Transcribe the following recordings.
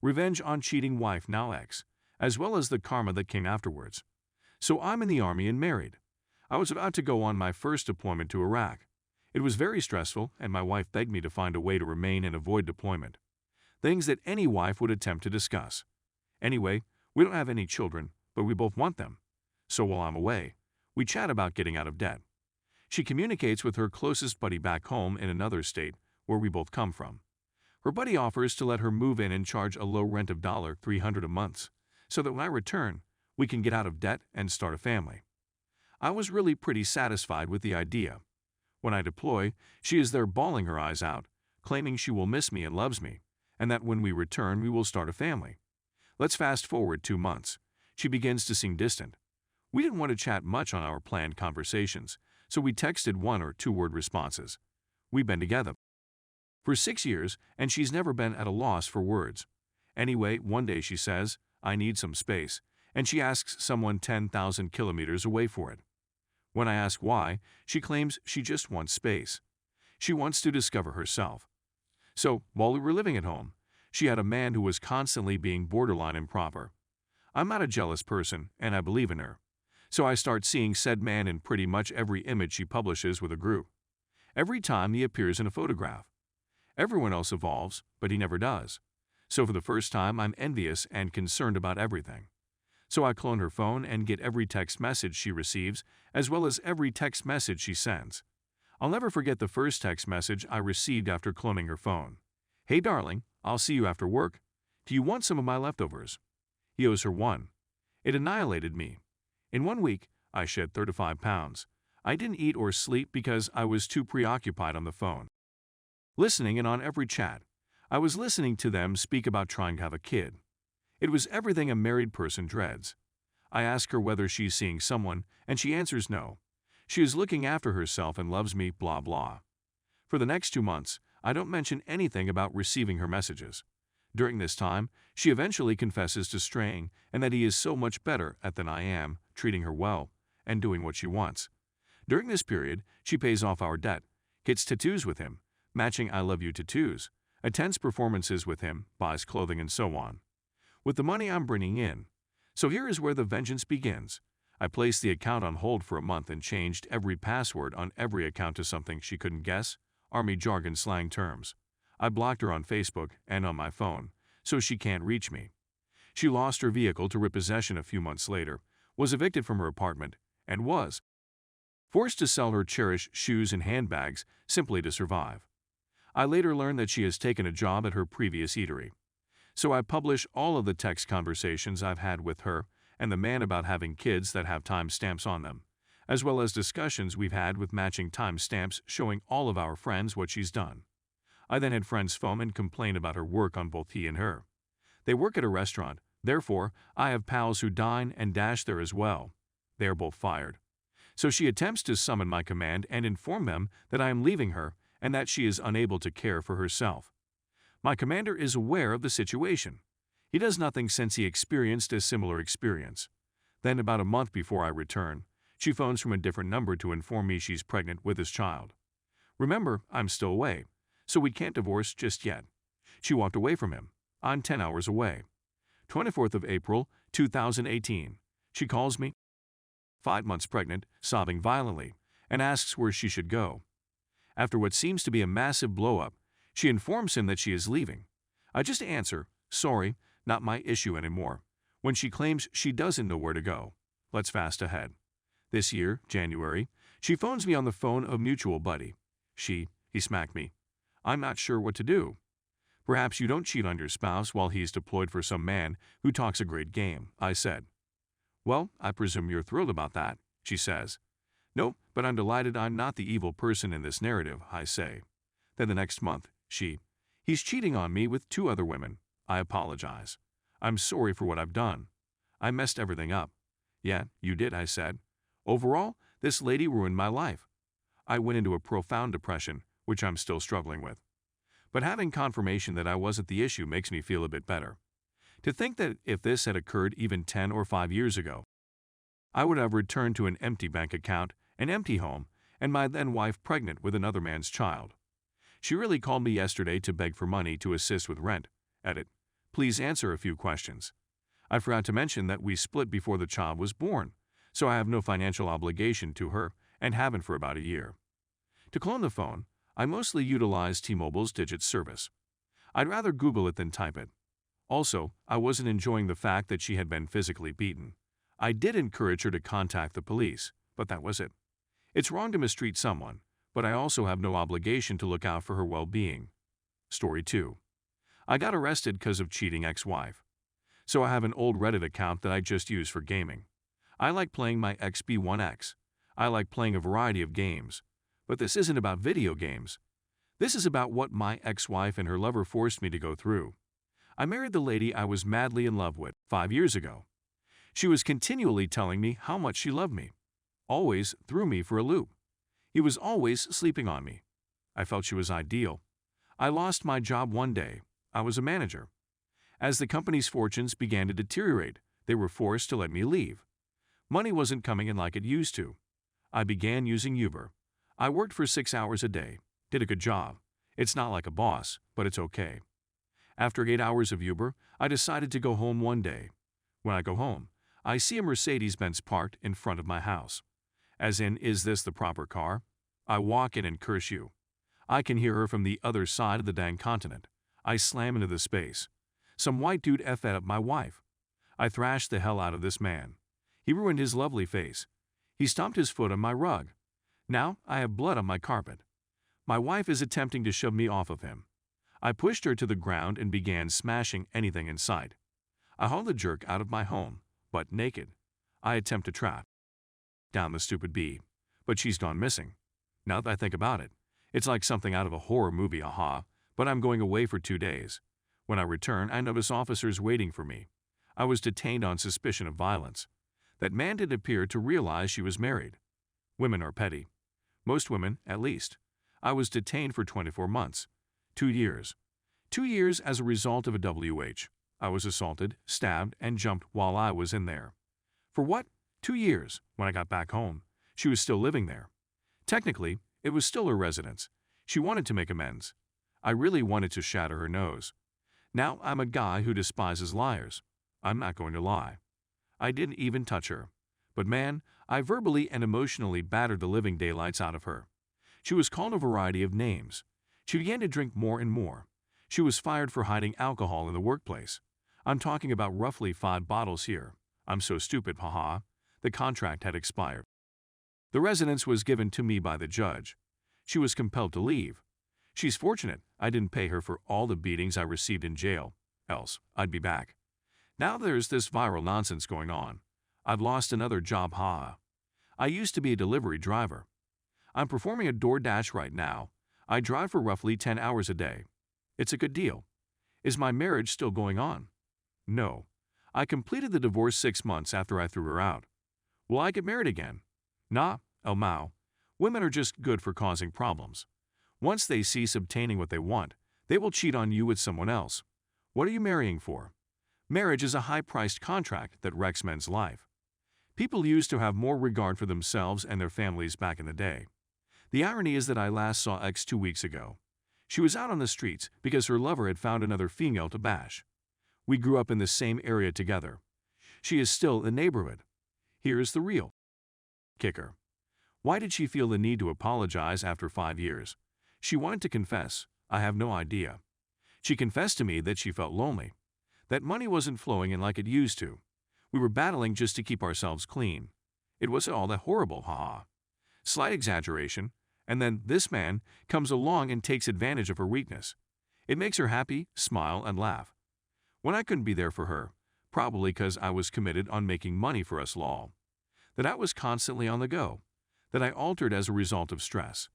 revenge on cheating wife now ex, as well as the karma that came afterwards. So I'm in the army and married. I was about to go on my first deployment to Iraq. It was very stressful, and my wife begged me to find a way to remain and avoid deployment. Things that any wife would attempt to discuss. Anyway, we don't have any children, but we both want them. So while I'm away, we chat about getting out of debt. She communicates with her closest buddy back home in another state where we both come from. Her buddy offers to let her move in and charge a low rent of $300 a month, so that when I return, we can get out of debt and start a family. I was really pretty satisfied with the idea. When I deploy, she is there bawling her eyes out, claiming she will miss me and loves me, and that when we return we will start a family. Let's fast forward 2 months. She begins to seem distant. We didn't want to chat much on our planned conversations, so we texted 1 or 2 word responses. We've been together for 6 years, and she's never been at a loss for words. Anyway, one day she says, "I need some space," and she asks someone 10,000 kilometers away for it. When I ask why, she claims she just wants space. She wants to discover herself. So, while we were living at home, she had a man who was constantly being borderline improper. I'm not a jealous person, and I believe in her. So I start seeing said man in pretty much every image she publishes with a group. Every time he appears in a photograph. Everyone else evolves, but he never does. So for the first time, I'm envious and concerned about everything. So I clone her phone and get every text message she receives, as well as every text message she sends. I'll never forget the first text message I received after cloning her phone. "Hey darling, I'll see you after work. Do you want some of my leftovers?" He owes her 1. It annihilated me. In 1 week, I shed 35 pounds. I didn't eat or sleep because I was too preoccupied on the phone. Listening and on every chat. I was listening to them speak about trying to have a kid. It was everything a married person dreads. I ask her whether she's seeing someone, and she answers no. She is looking after herself and loves me, blah blah. For the next 2 months, I don't mention anything about receiving her messages. During this time, she eventually confesses to straying and that he is so much better at than I am, treating her well, and doing what she wants. During this period, she pays off our debt, gets tattoos with him, matching I love you tattoos, attends performances with him, buys clothing and so on. With the money I'm bringing in. So here is where the vengeance begins. I placed the account on hold for a month and changed every password on every account to something she couldn't guess, Army jargon slang terms. I blocked her on Facebook and on my phone, so she can't reach me. She lost her vehicle to repossession a few months later, was evicted from her apartment, and was forced to sell her cherished shoes and handbags simply to survive. I later learned that she has taken a job at her previous eatery. So I publish all of the text conversations I've had with her and the man about having kids that have timestamps on them, as well as discussions we've had with matching timestamps showing all of our friends what she's done. I then had friends phone and complain about her work on both he and her. They work at a restaurant, therefore I have pals who dine and dash there as well. They are both fired. So she attempts to summon my command and inform them that I am leaving her and that she is unable to care for herself. My commander is aware of the situation. He does nothing since he experienced a similar experience. Then about a month before I return, she phones from a different number to inform me she's pregnant with his child. Remember, I'm still away, so we can't divorce just yet. She walked away from him. I'm 10 hours away. 24th of April, 2018. She calls me, 5 months pregnant, sobbing violently, and asks where she should go. After what seems to be a massive blow-up, she informs him that she is leaving. I just answer, sorry, not my issue anymore, when she claims she doesn't know where to go. Let's fast ahead. This year, January, she phones me on the phone of mutual buddy. He smacked me. I'm not sure what to do. Perhaps you don't cheat on your spouse while he's deployed for some man who talks a great game, I said. Well, I presume you're thrilled about that, she says. No, but I'm delighted I'm not the evil person in this narrative, I say. Then the next month, he's cheating on me with 2 other women. I apologize. I'm sorry for what I've done. I messed everything up. Yeah, you did, I said. Overall, this lady ruined my life. I went into a profound depression, which I'm still struggling with. But having confirmation that I wasn't the issue makes me feel a bit better. To think that if this had occurred even 10 or 5 years ago, I would have returned to an empty bank account, an empty home, and my then-wife pregnant with another man's child. She really called me yesterday to beg for money to assist with rent. Edit. Please answer a few questions. I forgot to mention that we split before the child was born, so I have no financial obligation to her and haven't for about a year. To clone the phone, I mostly utilize T-Mobile's digit service. I'd rather Google it than type it. Also, I wasn't enjoying the fact that she had been physically beaten. I did encourage her to contact the police, but that was it. It's wrong to mistreat someone, but I also have no obligation to look out for her well-being. Story 2. I got arrested because of cheating ex-wife. So I have an old Reddit account that I just use for gaming. I like playing my XB1X. I like playing a variety of games. But this isn't about video games. This is about what my ex-wife and her lover forced me to go through. I married the lady I was madly in love with 5 years ago. She was continually telling me how much she loved me. Always threw me for a loop. He was always sleeping on me. I felt she was ideal. I lost my job one day. I was a manager. As the company's fortunes began to deteriorate, they were forced to let me leave. Money wasn't coming in like it used to. I began using Uber. I worked for 6 hours a day. Did a good job. It's not like a boss, but it's okay. After 8 hours of Uber, I decided to go home one day. When I go home, I see a Mercedes-Benz parked in front of my house. As in, is this the proper car? I walk in and curse you. I can hear her from the other side of the dang continent. I slam into the space. Some white dude effed up my wife. I thrashed the hell out of this man. He ruined his lovely face. He stomped his foot on my rug. Now I have blood on my carpet. My wife is attempting to shove me off of him. I pushed her to the ground and began smashing anything in sight. I hauled the jerk out of my home, but naked. I attempt to trap down the stupid bee, but she's gone missing. Now that I think about it, it's like something out of a horror movie, aha, but I'm going away for 2 days. When I return, I notice officers waiting for me. I was detained on suspicion of violence. That man didn't appear to realize she was married. Women are petty. Most women, at least. I was detained for 24 months. 2 years. 2 years as a result of a WH. I was assaulted, stabbed, and jumped while I was in there. For what? 2 years. When I got back home, she was still living there. Technically, it was still her residence. She wanted to make amends. I really wanted to shatter her nose. Now I'm a guy who despises liars. I'm not going to lie. I didn't even touch her. But man, I verbally and emotionally battered the living daylights out of her. She was called a variety of names. She began to drink more and more. She was fired for hiding alcohol in the workplace. I'm talking about roughly 5 bottles here. I'm so stupid, haha. The contract had expired. The residence was given to me by the judge. She was compelled to leave. She's fortunate I didn't pay her for all the beatings I received in jail, else I'd be back. Now there's this viral nonsense going on. I've lost another job, haha. I used to be a delivery driver. I'm performing a DoorDash right now. I drive for roughly 10 hours a day. It's a good deal. Is my marriage still going on? No. I completed the divorce 6 months after I threw her out. Will I get married again? Nah, El Mao. Women are just good for causing problems. Once they cease obtaining what they want, they will cheat on you with someone else. What are you marrying for? Marriage is a high-priced contract that wrecks men's life. People used to have more regard for themselves and their families back in the day. The irony is that I last saw X 2 weeks ago. She was out on the streets because her lover had found another female to bash. We grew up in the same area together. She is still in the neighborhood. Here's the real kicker. Why did she feel the need to apologize after 5 years? She wanted to confess. I have no idea. She confessed to me that she felt lonely, that money wasn't flowing in like it used to. We were battling just to keep ourselves clean. It wasn't all that horrible, haha. Slight exaggeration, and then this man comes along and takes advantage of her weakness. It makes her happy, smile, and laugh. When I couldn't be there for her, probably because I was committed on making money for us all, that I was constantly on the go, that I altered as a result of stress.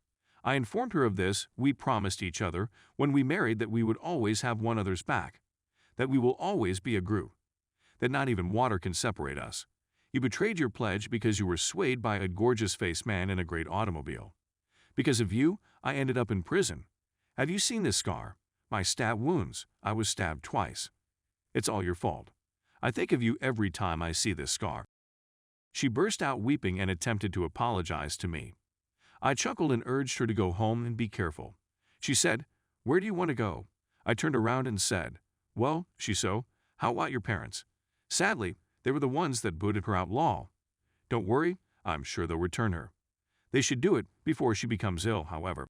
I informed her of this. We promised each other when we married that we would always have one another's back, that we will always be a group, that not even water can separate us. You betrayed your pledge because you were swayed by a gorgeous-faced man in a great automobile. Because of you, I ended up in prison. Have you seen this scar? My stab wounds. I was stabbed twice. It's all your fault. I think of you every time I see this scar. She burst out weeping and attempted to apologize to me. I chuckled and urged her to go home and be careful. She said, "Where do you want to go?" I turned around and said, Well, she so, how about your parents? Sadly, they were the ones that booted her out law. Don't worry, I'm sure they'll return her. They should do it before she becomes ill, however.